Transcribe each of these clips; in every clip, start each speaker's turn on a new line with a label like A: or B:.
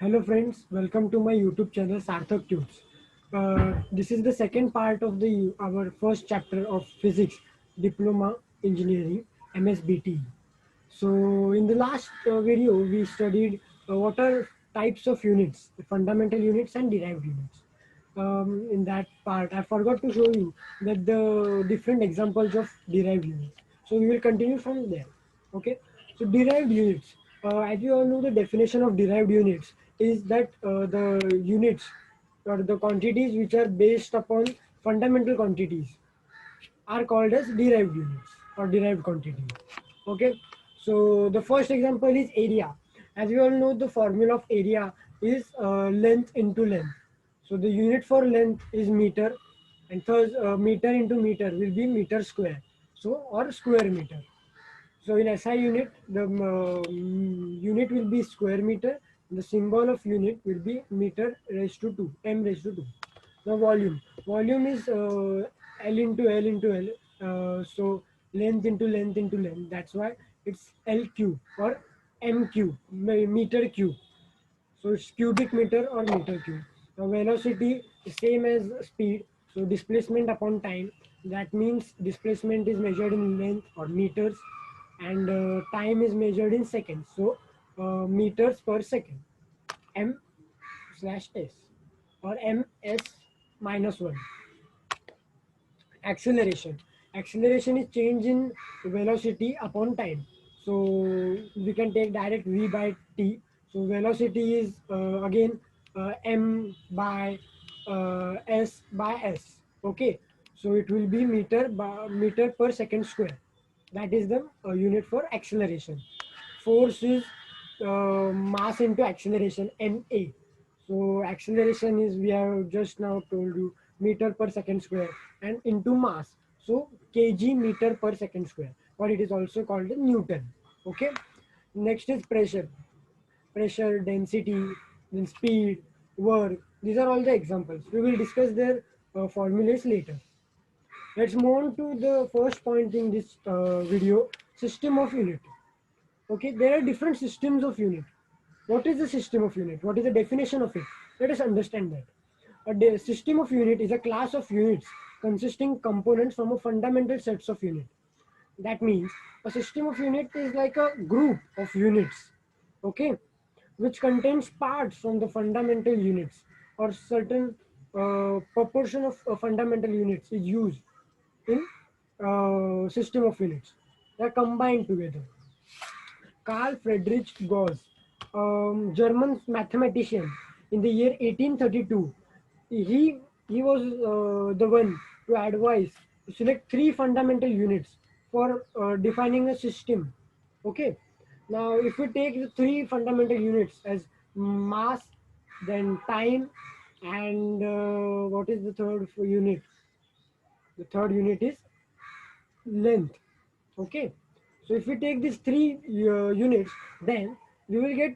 A: Hello friends, welcome to my YouTube channel Sarthak Tubes. This is the second part of the our first chapter of physics, diploma engineering, MSBTE. So in the last video we studied what are types of units, the fundamental units and derived units. In that part I forgot to show you that the different examples of derived units. So we will continue from there. Okay, so derived units, as you all know, the definition of derived units is that the units or the quantities which are based upon fundamental quantities are called as derived units or derived quantity. Okay, so the first example is area. As we all know, the formula of area is length into length. So the unit for length is meter, and thus meter into meter will be meter square, so or square meter. So in SI unit, the unit will be square meter. The symbol of unit will be meter raised to 2, m raised to 2. Now volume. Volume is L into L into L. So length into length into length. That's why it's L cube or M cube, meter cube. So it's cubic meter or meter cube. Now velocity is same as speed. So displacement upon time. That means displacement is measured in length or meters, and time is measured in seconds. So meters per second. M slash S or ms minus 1. Acceleration. Acceleration is change in velocity upon time. So we can take direct v by t. So velocity is again m by s by s. Okay, so it will be meter per second square. That is the unit for acceleration. Force is mass into acceleration, ma. So acceleration is, we have just now told you, meter per second square and into mass. So kg meter per second square, or it is also called Newton. Okay. Next is pressure. Pressure, density, then speed, work. These are all the examples. We will discuss their formulas later. Let's move on to the first point in this video, system of unit. Okay, there are different systems of unit. What is the system of unit? What is the definition of it? Let us understand that. A system of unit is a class of units consisting components from a fundamental sets of unit. That means a system of unit is like a group of units, okay, which contains parts from the fundamental units, or certain proportion of fundamental units is used in system of units. They are combined together. Carl Friedrich Gauss, German mathematician, in the year 1832, he was the one to advise to select three fundamental units for defining a system. Okay. Now, if we take the three fundamental units as mass, then time, and what is the third unit? The third unit is length. Okay, so if we take these three units, then we will get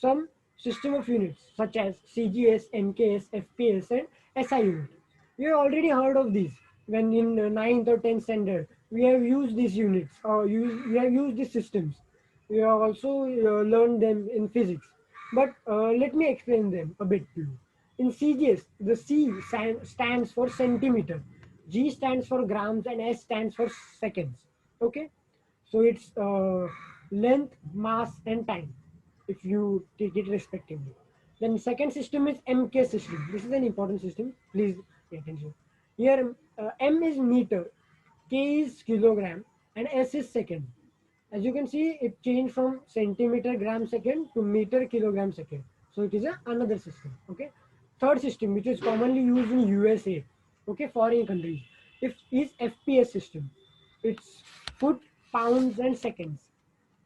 A: some system of units such as CGS, MKS, FPS, and SI unit. We have already heard of these when in ninth or 10th standard we have used these units, or we have used these systems. We have also learned them in physics, but let me explain them a bit to you. In CGS, the stands for centimeter, G stands for grams, and S stands for seconds. Okay, so it's length, mass, and time if you take it respectively. Then second system is MK system. This is an important system. Please pay attention. Here M is meter, K is kilogram, and S is second. As you can see, it changed from centimeter gram second to meter kilogram second. So it is another system. Okay. Third system, which is commonly used in USA, okay, foreign countries, if is FPS system. It's foot, pounds, and seconds.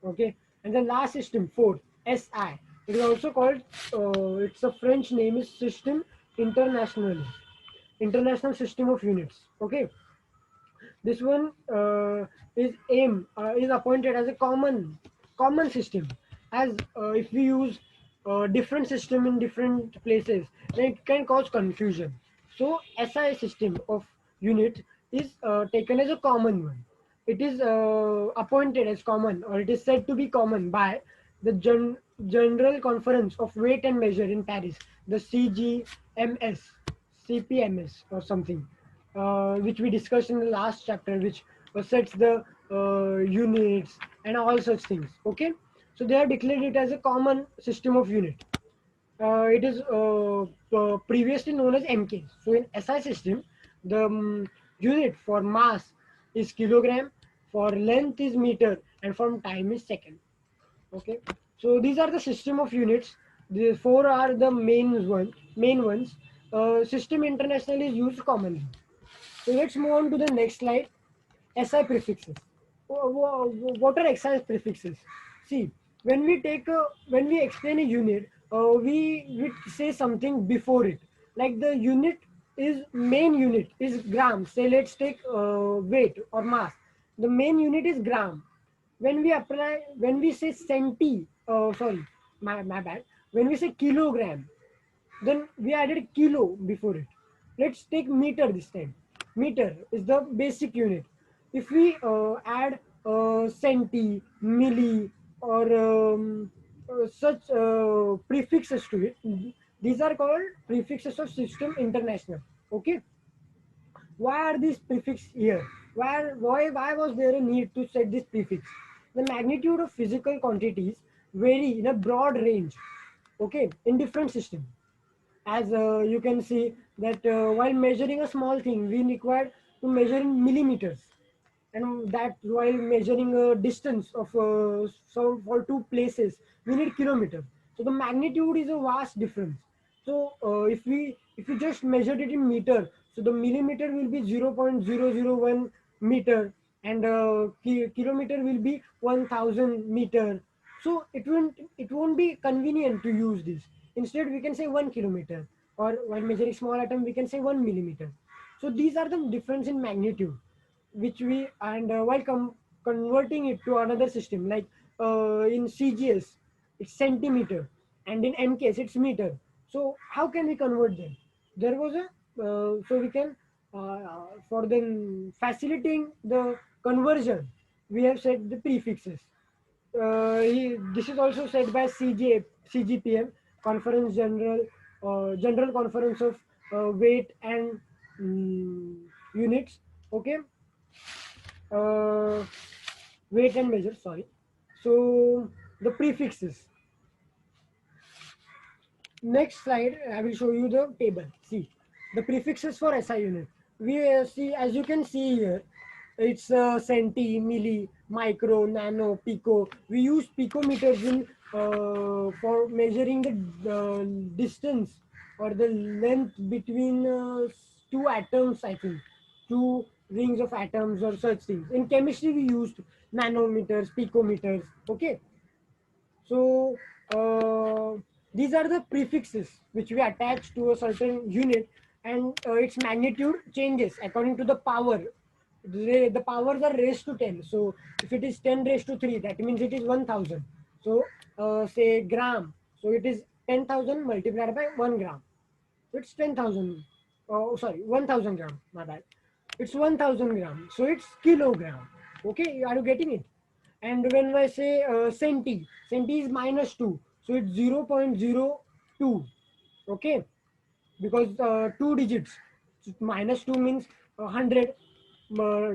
A: Okay. And the last system, fourth, SI. It is also called. It's a French name is System International. International System of Units. Okay. This one is appointed as a common system. As if we use different system in different places, then it can cause confusion. So SI system of unit is taken as a common one. It is appointed as common, or it is said to be common by the General Conference of Weight and Measure in Paris, the CGMS, CPMS or something, which we discussed in the last chapter, which sets the units and all such things. Okay, so they have declared it as a common system of unit. It is previously known as MK. So in SI system, the unit for mass is kilogram, for length is meter, and for time is second. Okay, so these are the system of units. The four are the main ones. System international is used commonly. So let's move on to the next slide. SI prefixes. What are SI prefixes? See, when we explain a unit, we say something before it. Like the unit is main unit is gram. Say let's take weight or mass. The main unit is gram. When we say centi, sorry, my bad. When we say kilogram, then we added kilo before it. Let's take meter this time. Meter is the basic unit. If we add centi, milli, or such prefixes to it, these are called prefixes of system international. Okay, why are these prefix here? Why was there a need to set this prefix? The magnitude of physical quantities vary in a broad range, okay, in different systems. As you can see that while measuring a small thing, we require to measure in millimeters, and that while measuring a distance of so for two places, we need kilometers. So the magnitude is a vast difference. So if we just measured it in meter, so the millimeter will be 0.001 meter, and kilometer will be 1000 meter. So it won't be convenient to use this. Instead, we can say 1 kilometer, or while measuring small atom, we can say 1 millimeter. So these are the difference in magnitude, which we and while converting it to another system, like in CGS it's centimeter, and in MKS it's meter. So how can we convert them? There was a so we can for the facilitating the conversion, we have set the prefixes. This is also said by CGPM, Conference General Conference of Weight and Units. Okay, uh, weight and measure. Sorry. So the prefixes. Next slide, I will show you the table. See, the prefixes for SI unit. We see, as you can see here, it's centi, milli, micro, nano, pico. We use picometers in for measuring the distance or the length between two atoms. I think two rings of atoms or such things. In chemistry, we used nanometers, picometers. Okay, so these are the prefixes which we attach to a certain unit, and its magnitude changes according to the power. The powers are raised to 10. So if it is 10 raised to 3, that means it is 1000. So say gram. So it is 10,000 multiplied by 1 gram. It's 10,000. Oh, sorry, 1000 gram. My bad. It's 1000 gram. So it's kilogram. Okay, are you getting it? And when I say centi is -2. So it's 0.02. Okay, because two digits. So -2 means 100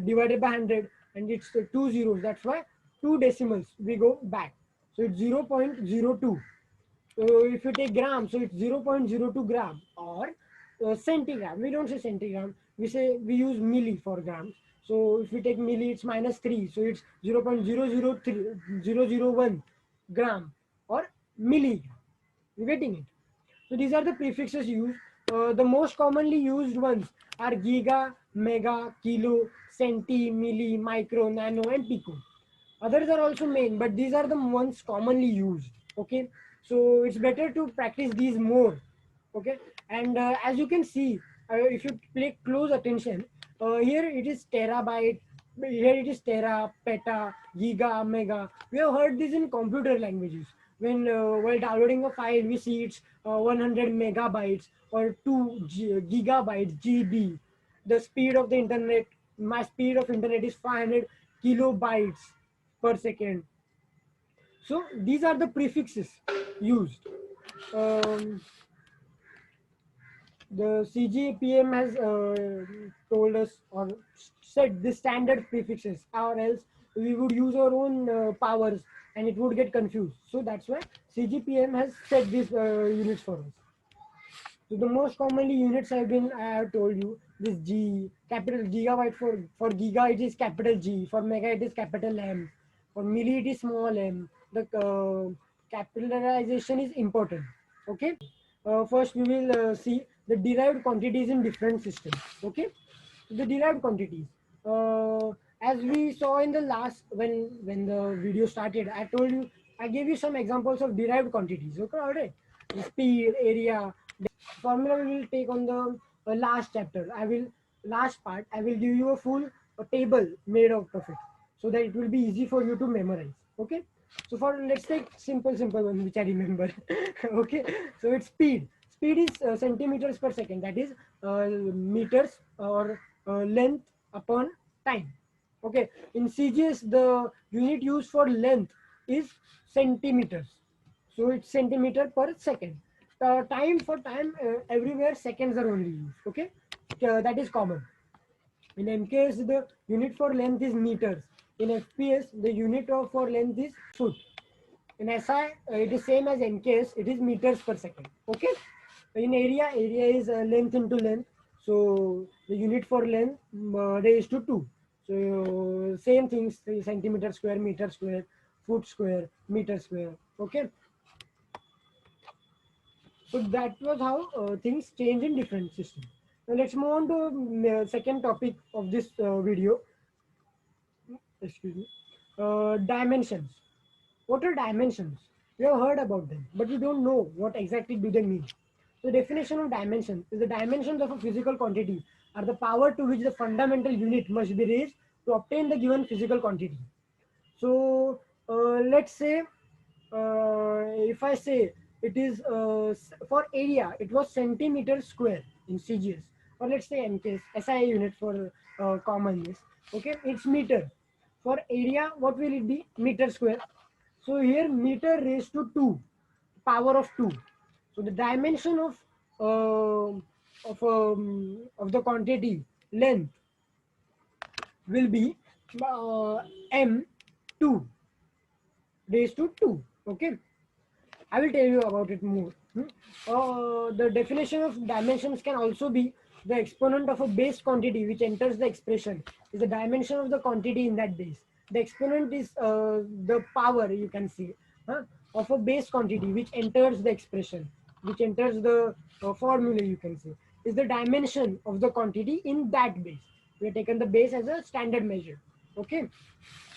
A: divided by 100, and it's two zeros. That's why two decimals we go back. So it's 0.02. So if you take gram, so it's 0.02 gram, or centigram. We don't say centigram. We use milli for grams. So if we take milli, it's -3. So it's 0.003001 gram or milligram. You getting it? So these are the prefixes used. The most commonly used ones are giga, mega, kilo, centi, milli, micro, nano, and pico. Others are also main, but these are the ones commonly used. Okay, so it's better to practice these more. Okay, and as you can see, if you pay close attention, here it is terabyte, here it is tera, peta, giga, mega. We have heard this in computer languages. When while downloading a file, we see it's 100 megabytes or 2 gigabytes, GB. The speed of the internet, my speed of internet is 500 kilobytes per second. So these are the prefixes used. Um, the CGPM has told us or said the standard prefixes, or else we would use our own powers and it would get confused. So that's why CGPM has set these units for us. So the most commonly units I have told you this G, capital gigabyte for giga it is capital G, for mega it is capital M, for milli it is small m. The capitalization is important. Okay. First we will see the derived quantities in different systems. Okay. So the derived quantities. Uh, as we saw in the last when the video started, I told you I gave you some examples of derived quantities. Okay, alright. The speed, area, formula we will take on the last chapter. Last part. I will give you a full table made out of it, so that it will be easy for you to memorize. Okay. So for let's take simple one which I remember. Okay. So it's speed. Speed is centimeters per second. That is meters or length upon time. Okay. In CGS, the unit used for length is centimeters. So it's centimeter per second. Time for time everywhere seconds are only used. Okay, that is common. In MKS the unit for length is meters. In FPS the unit of for length is foot. In SI it is same as MKS, it is meters per second. Okay. In area is length into length. So the unit for length raised to 2. So same things, centimeter square, meter square, foot square, meter square. Okay. So that was how things change in different systems. Now let's move on to second topic of this video. Excuse me. Dimensions. What are dimensions? We have heard about them, but we don't know what exactly do they mean. The definition of dimension is the dimensions of a physical quantity are the power to which the fundamental unit must be raised to obtain the given physical quantity. So let's say if I say it is for area, it was centimeter square in CGS, or let's say MKS, SI unit for commonness. Okay, it's meter. For area, what will it be? Meter square. So here meter raised to 2, power of 2. So the dimension of the quantity length will be m2 raised to 2. Okay, I will tell you about it more. The definition of dimensions can also be the exponent of a base quantity which enters the expression is the dimension of the quantity in that base. The exponent is the power, you can say, huh, of a base quantity which enters the expression, which enters the formula, you can say, is the dimension of the quantity in that base. We have taken the base as a standard measure. Okay.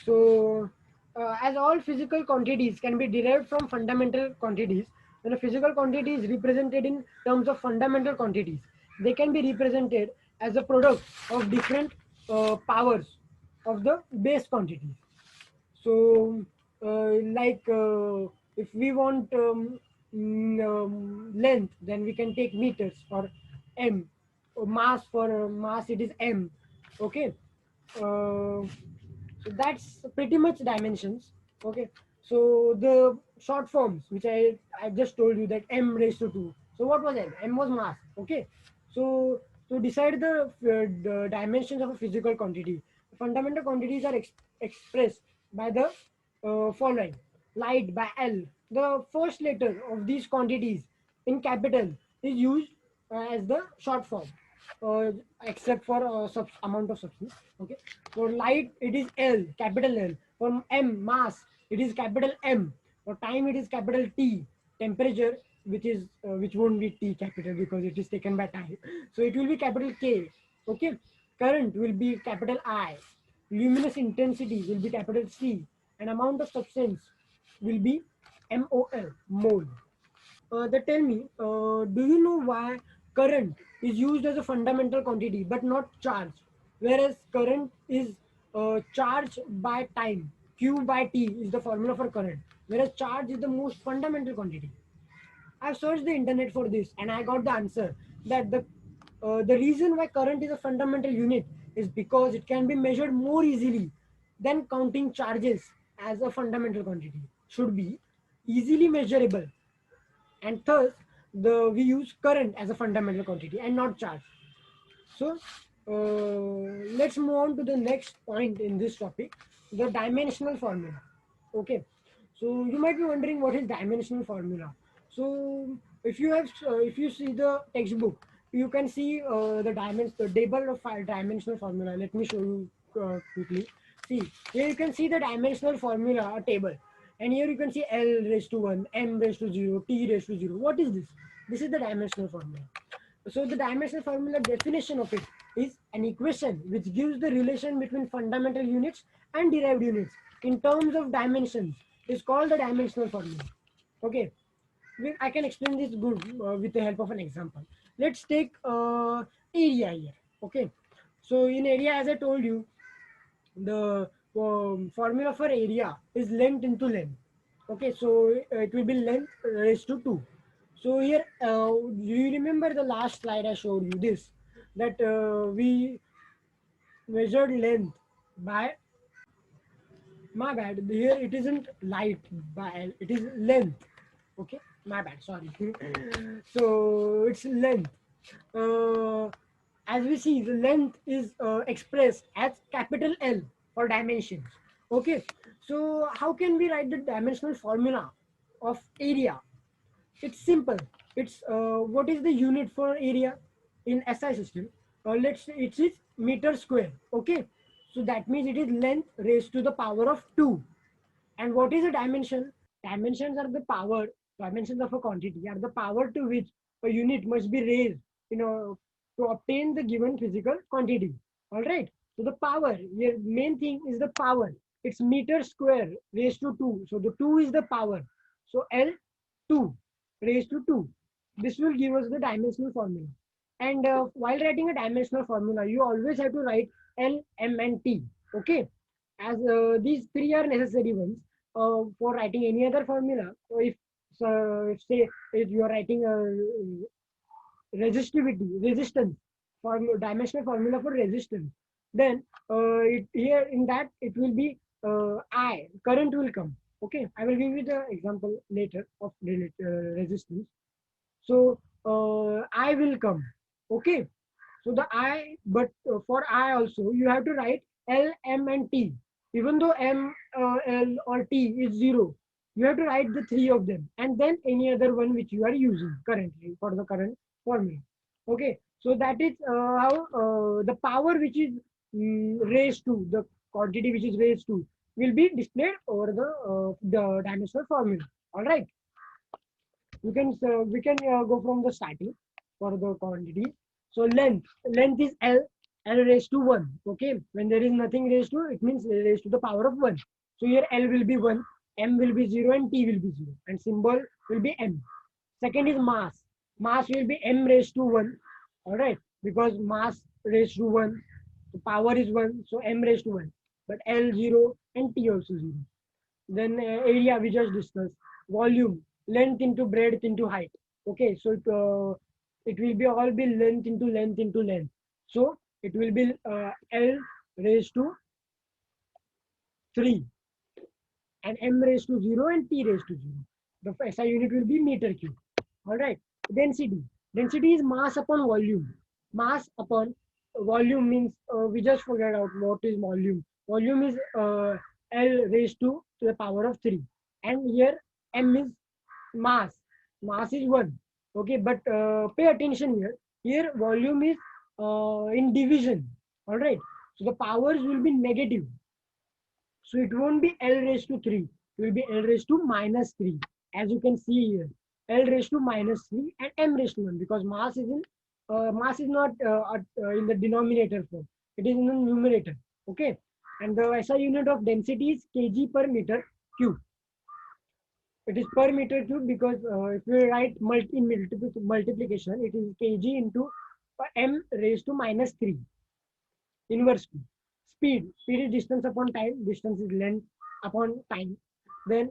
A: So, as all physical quantities can be derived from fundamental quantities, when a physical quantity is represented in terms of fundamental quantities, they can be represented as a product of different powers of the base quantities. So, if we want length, then we can take meters or m. Or mass for mass, it is m. Okay. Uh, so that's pretty much dimensions. Okay. So the short forms, which I just told you that m raised to 2. So what was m? M was mass. Okay. So to decide the dimensions of a physical quantity, fundamental quantities are expressed by the following: light by L. The first letter of these quantities in capital is used as the short form, uh, except for amount of substance. Okay. For light, it is L, capital L. For M, mass, it is capital M. For time, it is capital T. Temperature, which won't be T capital because it is taken by time. So it will be capital K. Okay. Current will be capital I. Luminous intensity will be capital C. And amount of substance will be MOL, mole. They tell me, do you know why current is used as a fundamental quantity but not charge? Whereas current is charge by time. Q by T is the formula for current. Whereas charge is the most fundamental quantity. I've searched the internet for this and I got the answer that the reason why current is a fundamental unit is because it can be measured more easily than counting charges as a fundamental quantity. should be easily measurable, and thus we use current as a fundamental quantity and not charge. So let's move on to the next point in this topic, the dimensional formula. Okay, so you might be wondering what is dimensional formula. So if you see the textbook, you can see the table of dimensional formula. Let me show you quickly. See, here you can see the dimensional formula table, and here you can see L raised to 1, M raised to 0, T raised to 0. What is this? This is the dimensional formula. So the dimensional formula definition of it is an equation which gives the relation between fundamental units and derived units in terms of dimensions. Is called the dimensional formula. Okay, I can explain this good with the help of an example. Let's take area here. Okay, so in area, as I told you, the formula for area is length into length. Okay, so it will be length raised to 2. So here, do you remember the last slide I showed you this, that we measured length by, my bad, here it isn't light by, it is length. Okay, my bad, sorry. So it's length. uh, as we see, the length is expressed as capital L for dimensions. Okay, so how can we write the dimensional formula of area? It's simple. It's what is the unit for area in SI system? Let's say it is meter square. Okay, so that means it is length raised to the power of 2. And what is a dimension? Dimensions are the power, dimensions of a quantity are the power to which a unit must be raised, to obtain the given physical quantity. All right. So the power, your main thing is the power. It's meter square raised to 2. So the 2 is the power. So L2 raised to 2. This will give us the dimensional formula. And while writing a dimensional formula, you always have to write L, M, and T. Okay. As these three are necessary ones for writing any other formula. So if say if you are writing a resistance dimensional formula for resistance, then here in that it will be I current will come. Okay, I will give you the example later of resistance. So I will come. Okay, so the I, but for I also you have to write L, M, and T. Even though M, L, or T is 0, you have to write the three of them, and then any other one which you are using currently for the current formula. Okay, so that is how the power which is raised to the quantity which is raised to will be displayed over the dimensional formula. All right, we can go from the starting for the quantity. So length is L raised to 1. Okay, when there is nothing raised to, it means raised to the power of 1. So here L will be 1, M will be 0, and T will be 0, and symbol will be M. Second is mass will be M raised to 1. All right, because mass raised to 1, the power is 1, so M raised to 1, but L 0 and T also 0. Then area we just discussed. Volume, length into breadth into height. Okay, so it will be all be length into length into length. So it will be L raised to 3, and M raised to 0, and T raised to 0. The SI unit will be meter cube. All right. Density. Density is mass upon volume. Mass upon volume means we just figured out what is volume. Volume is L raised to the power of 3. And here M is mass. Mass is 1. Okay, but pay attention here. Here volume is in division. All right. So the powers will be negative. So it won't be L raised to 3. It will be L raised to minus 3. As you can see here. L raised to minus 3 and M raised to 1, because mass is not in the denominator form. It is in the numerator. Okay. And the SI unit of density is kg per meter cube. It is per meter cube because if we write multiplication, it is kg into M raised to minus 3. Inverse Q. Speed is distance upon time. Distance is length upon time. Then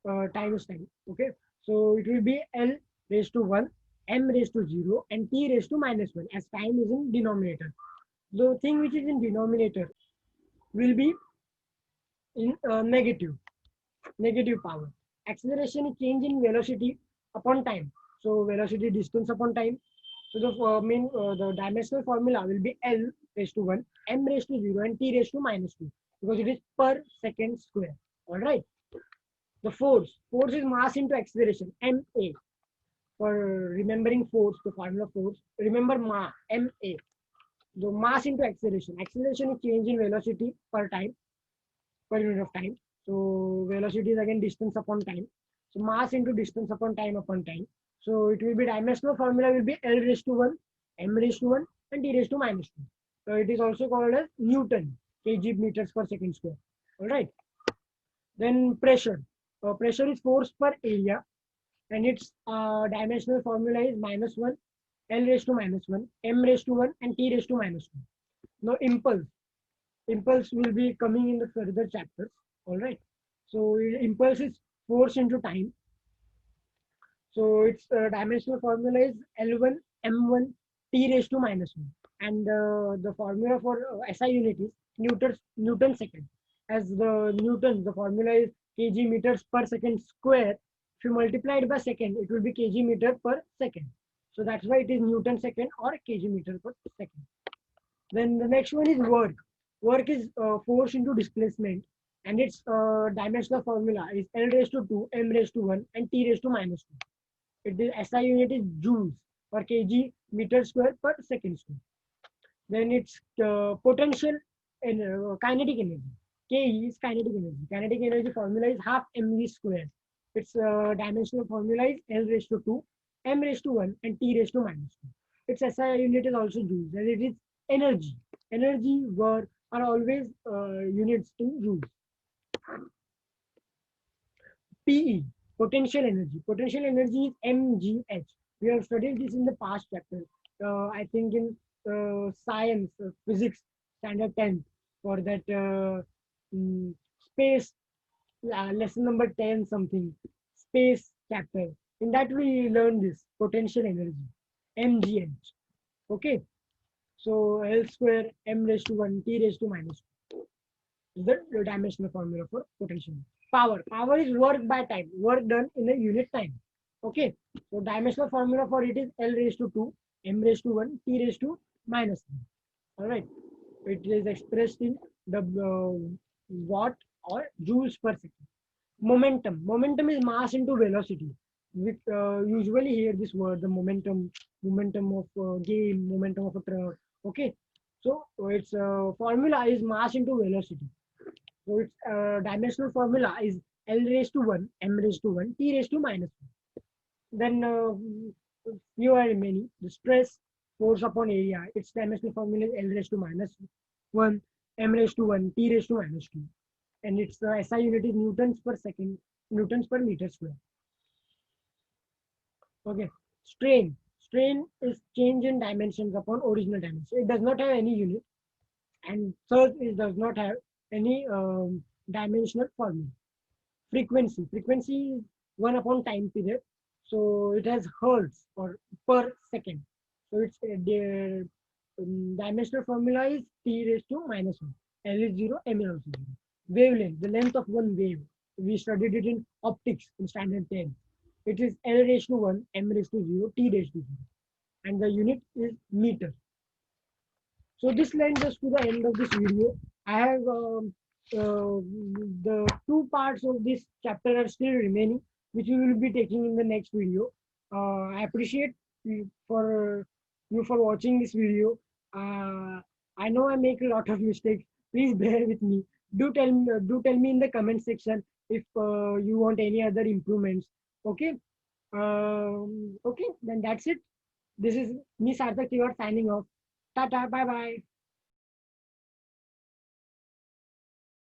A: time is time. Okay. So it will be L raised to 1, M raised to 0, and T raised to minus 1, as time is in denominator. The thing which is in denominator will be in negative power. Acceleration is change in velocity upon time. So velocity distance upon time. So the dimensional formula will be L raised to 1, M raised to 0, and T raised to minus 2, because it is per second square. All right. The force is mass into acceleration, MA. For remembering force, the formula force, remember MA. The mass into acceleration. Acceleration is change in velocity per time, per unit of time. So velocity is again distance upon time. So mass into distance upon time. So it will be dimensional formula will be L raised to 1, M raised to 1, and T raised to minus 2. So it is also called as Newton, kg meters per second square. All right. Then pressure. Pressure is force per area, and its dimensional formula is minus 1, L raised to minus 1, M raised to 1, and T raised to minus 2. Now impulse. Impulse will be coming in the further chapters. All right. So impulse is force into time. So its dimensional formula is L1 M1 T raised to minus 1. And the formula for SI unit is Newton second. As the formula is kg meters per second square. If you multiply it by second, it will be kg meter per second. So that's why it is Newton second or kg meter per second. Then the next one is work. Work is force into displacement, and its dimensional formula is L raised to 2, M raised to 1, and T raised to minus 2. It is SI unit is joules per kg meter square per second square. Then its potential and kinetic energy. Ke is kinetic energy. Kinetic energy formula is half mv square. Its dimensional formula is L raised to 2, M raised to 1, and T raised to minus 2. Its SI unit is also joules, and it is energy. Energy, work are always units in joules. PE, potential energy. Potential energy is mgh. We have studied this in the past chapter. I think in science, physics, standard 10, for that space, lesson number 10 something, space chapter. In that we learn this potential energy, mgh. Okay. So L square M raised to 1 T raised to minus 2 is the dimensional formula for potential. Power is work by time, work done in a unit time. Okay. So dimensional formula for it is L raised to 2, M raised to 1, T raised to minus 1. All right. It is expressed in the watt or joules per second. Momentum is mass into velocity. We usually hear this word, the momentum of game, momentum of a truck. Okay. So its formula is mass into velocity. So its dimensional formula is L raised to 1, M raised to 1, T raised to minus 1. Then few are remaining. The stress, force upon area. Its dimensional formula is L raised to minus 1, M raised to 1, T raised to minus 2. And its SI unit is newtons per second, newtons per meter square. Okay. Strain. Strain is change in dimensions upon original dimension. It does not have any unit. And third, it does not have any dimensional formula. Frequency is 1 upon time period. So it has hertz or per second. So its the dimensional formula is T raised to minus 1. L is 0, M is also 0. Wavelength, the length of one wave. We studied it in optics in standard 10. It is L raised to 1, M raised to 0, T raised to 0. And the unit is meter. So this lends us to the end of this video. I have the two parts of this chapter are still remaining, which we will be taking in the next video. I appreciate for you for watching this video. I know I make a lot of mistakes. Please bear with me. Do tell me in the comment section if you want any other improvements. Okay. Okay. Then that's it. This is me Sarthak Tiwar signing off. Tata. Bye bye.